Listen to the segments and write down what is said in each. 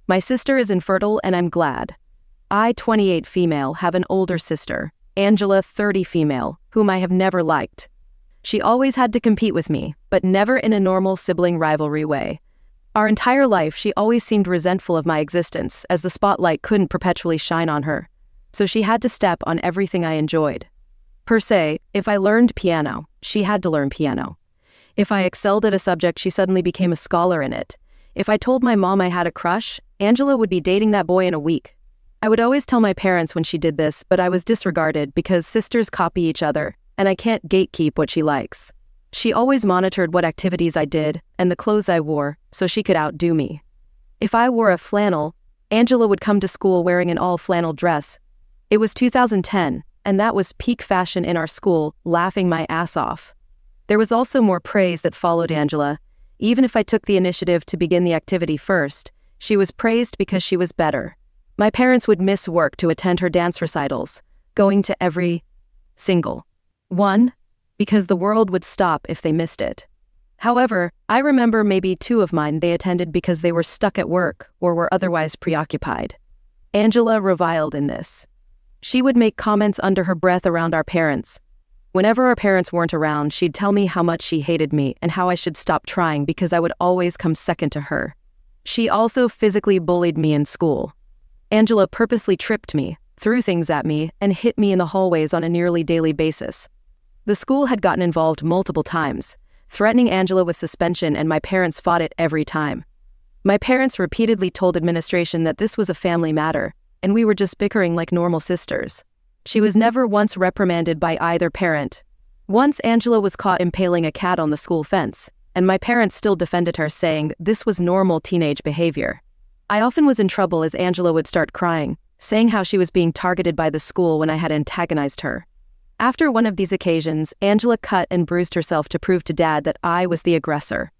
My sister is infertile and I'm glad. I, 28 female, have an older sister, Angela, 30 female, whom I have never liked. She always had to compete with me, but never in a normal sibling rivalry way. Our entire life, she always seemed resentful of my existence, as the spotlight couldn't perpetually shine on her. So she had to step on everything I enjoyed. Per se, if I learned piano, she had to learn piano. If I excelled at a subject, she suddenly became a scholar in it. If I told my mom I had a crush, Angela would be dating that boy in a week. I would always tell my parents when she did this, but I was disregarded because sisters copy each other, and I can't gatekeep what she likes. She always monitored what activities I did and the clothes I wore so she could outdo me. If I wore a flannel, Angela would come to school wearing an all-flannel dress. It was 2010, and that was peak fashion in our school, laughing my ass off. There was also more praise that followed Angela. Even if I took the initiative to begin the activity first, she was praised because she was better. My parents would miss work to attend her dance recitals, going to every single one, because the world would stop if they missed it. However, I remember maybe 2 of mine they attended because they were stuck at work or were otherwise preoccupied. Angela reviled in this. She would make comments under her breath around our parents. Whenever our parents weren't around, she'd tell me how much she hated me and how I should stop trying because I would always come second to her. She also physically bullied me in school. Angela purposely tripped me, threw things at me, and hit me in the hallways on a nearly daily basis. The school had gotten involved multiple times, threatening Angela with suspension, and my parents fought it every time. My parents repeatedly told administration that this was a family matter, and we were just bickering like normal sisters. She was never once reprimanded by either parent. Once Angela was caught impaling a cat on the school fence, and my parents still defended her, saying this was normal teenage behavior. I often was in trouble as Angela would start crying, saying how she was being targeted by the school when I had antagonized her. After one of these occasions, Angela cut and bruised herself to prove to Dad that I was the aggressor.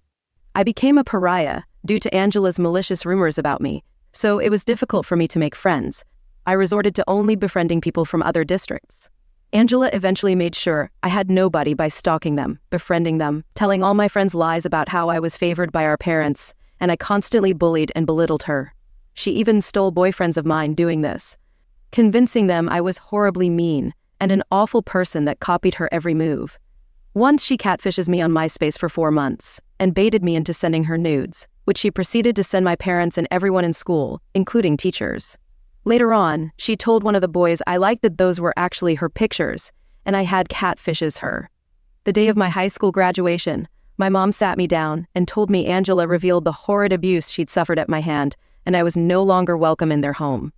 I became a pariah due to Angela's malicious rumors about me, so it was difficult for me to make friends. I resorted to only befriending people from other districts. Angela eventually made sure I had nobody by stalking them, befriending them, telling all my friends lies about how I was favored by our parents, and I constantly bullied and belittled her. She even stole boyfriends of mine doing this, convincing them I was horribly mean and an awful person that copied her every move. Once she catfishes me on MySpace for 4 months and baited me into sending her nudes, which she proceeded to send my parents and everyone in school, including teachers. Later on, she told one of the boys I liked that those were actually her pictures, and I had catfishes her. The day of my high school graduation, my mom sat me down and told me Angela revealed the horrid abuse she'd suffered at my hand, and I was no longer welcome in their home.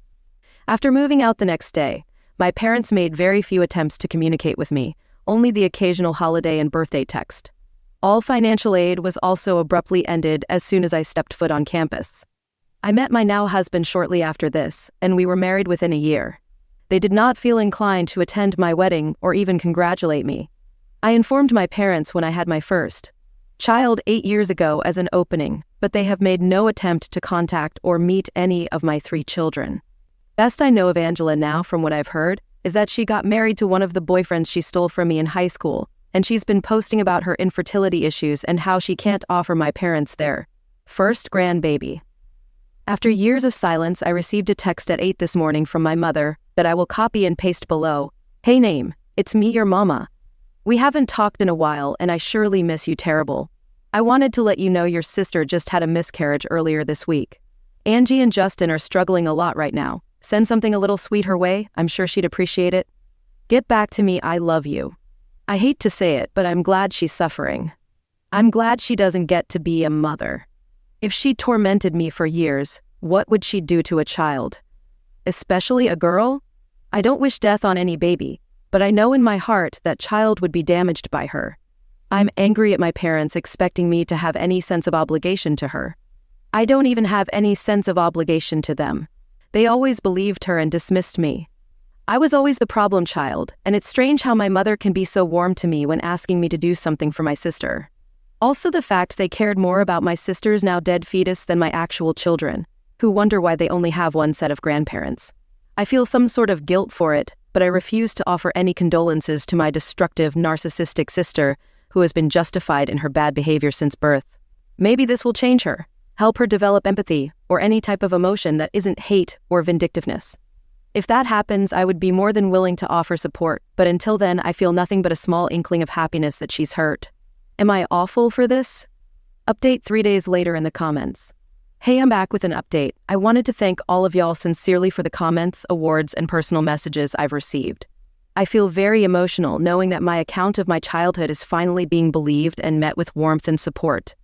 After moving out the next day, my parents made very few attempts to communicate with me, only the occasional holiday and birthday text. All financial aid was also abruptly ended as soon as I stepped foot on campus. I met my now husband shortly after this, and we were married within a year. They did not feel inclined to attend my wedding or even congratulate me. I informed my parents when I had my first child 8 years ago as an opening, but they have made no attempt to contact or meet any of my 3 children. Best I know of Angela now, from what I've heard, is that she got married to one of the boyfriends she stole from me in high school, and she's been posting about her infertility issues and how she can't offer my parents their first grandbaby. After years of silence, I received a text at 8 this morning from my mother that I will copy and paste below. Hey name, it's me, your mama. We haven't talked in a while and I surely miss you terrible. I wanted to let you know your sister just had a miscarriage earlier this week. Angie and Justin are struggling a lot right now. Send something a little sweet her way, I'm sure she'd appreciate it. Get back to me, I love you. I hate to say it, but I'm glad she's suffering. I'm glad she doesn't get to be a mother. If she tormented me for years, what would she do to a child? Especially a girl? I don't wish death on any baby, but I know in my heart that child would be damaged by her. I'm angry at my parents expecting me to have any sense of obligation to her. I don't even have any sense of obligation to them. They always believed her and dismissed me. I was always the problem child, and it's strange how my mother can be so warm to me when asking me to do something for my sister. Also the fact they cared more about my sister's now dead fetus than my actual children, who wonder why they only have one set of grandparents. I feel some sort of guilt for it, but I refuse to offer any condolences to my destructive, narcissistic sister who has been justified in her bad behavior since birth. Maybe this will change her. Help her develop empathy or any type of emotion that isn't hate or vindictiveness. If that happens, I would be more than willing to offer support, but until then, I feel nothing but a small inkling of happiness that she's hurt. Am I awful for this? Update 3 days later in the comments. Hey, I'm back with an update. I wanted to thank all of y'all sincerely for the comments, awards, and personal messages I've received. I feel very emotional knowing that my account of my childhood is finally being believed and met with warmth and support.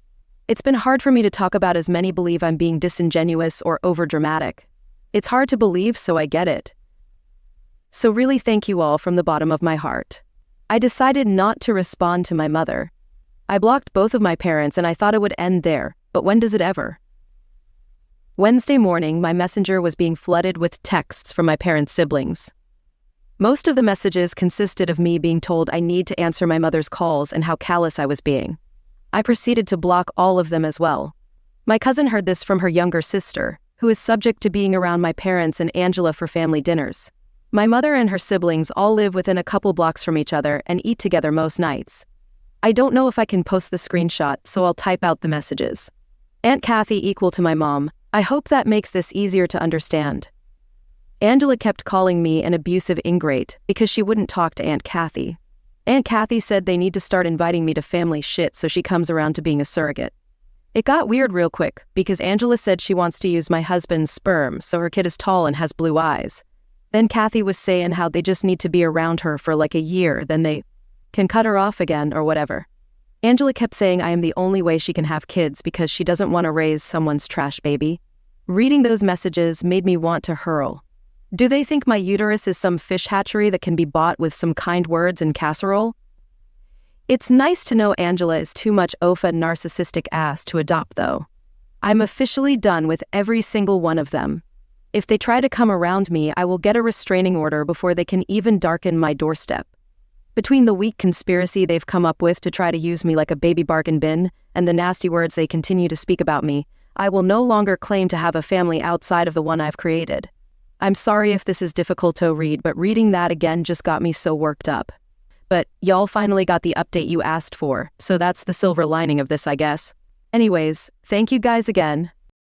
It's been hard for me to talk about as many believe I'm being disingenuous or overdramatic. It's hard to believe, so I get it. So really thank you all from the bottom of my heart. I decided not to respond to my mother. I blocked both of my parents and I thought it would end there, but when does it ever? Wednesday morning, my messenger was being flooded with texts from my parents' siblings. Most of the messages consisted of me being told I need to answer my mother's calls and how callous I was being. I proceeded to block all of them as well. My cousin heard this from her younger sister, who is subject to being around my parents and Angela for family dinners. My mother and her siblings all live within a couple blocks from each other and eat together most nights. I don't know if I can post the screenshot, so I'll type out the messages. Aunt Kathy equal to my mom. I hope that makes this easier to understand. Angela kept calling me an abusive ingrate because she wouldn't talk to Aunt Kathy. Aunt Kathy said they need to start inviting me to family shit so she comes around to being a surrogate. It got weird real quick because Angela said she wants to use my husband's sperm so her kid is tall and has blue eyes. Then Kathy was saying how they just need to be around her for like a year, then they can cut her off again or whatever. Angela kept saying I am the only way she can have kids because she doesn't want to raise someone's trash baby. Reading those messages made me want to hurl. Do they think my uterus is some fish hatchery that can be bought with some kind words and casserole? It's nice to know Angela is too much OFA narcissistic ass to adopt though. I'm officially done with every single one of them. If they try to come around me, I will get a restraining order before they can even darken my doorstep. Between the weak conspiracy they've come up with to try to use me like a baby bargain bin and the nasty words they continue to speak about me, I will no longer claim to have a family outside of the one I've created. I'm sorry if this is difficult to read, but reading that again just got me so worked up. But y'all finally got the update you asked for, so that's the silver lining of this, I guess. Anyways, thank you guys again.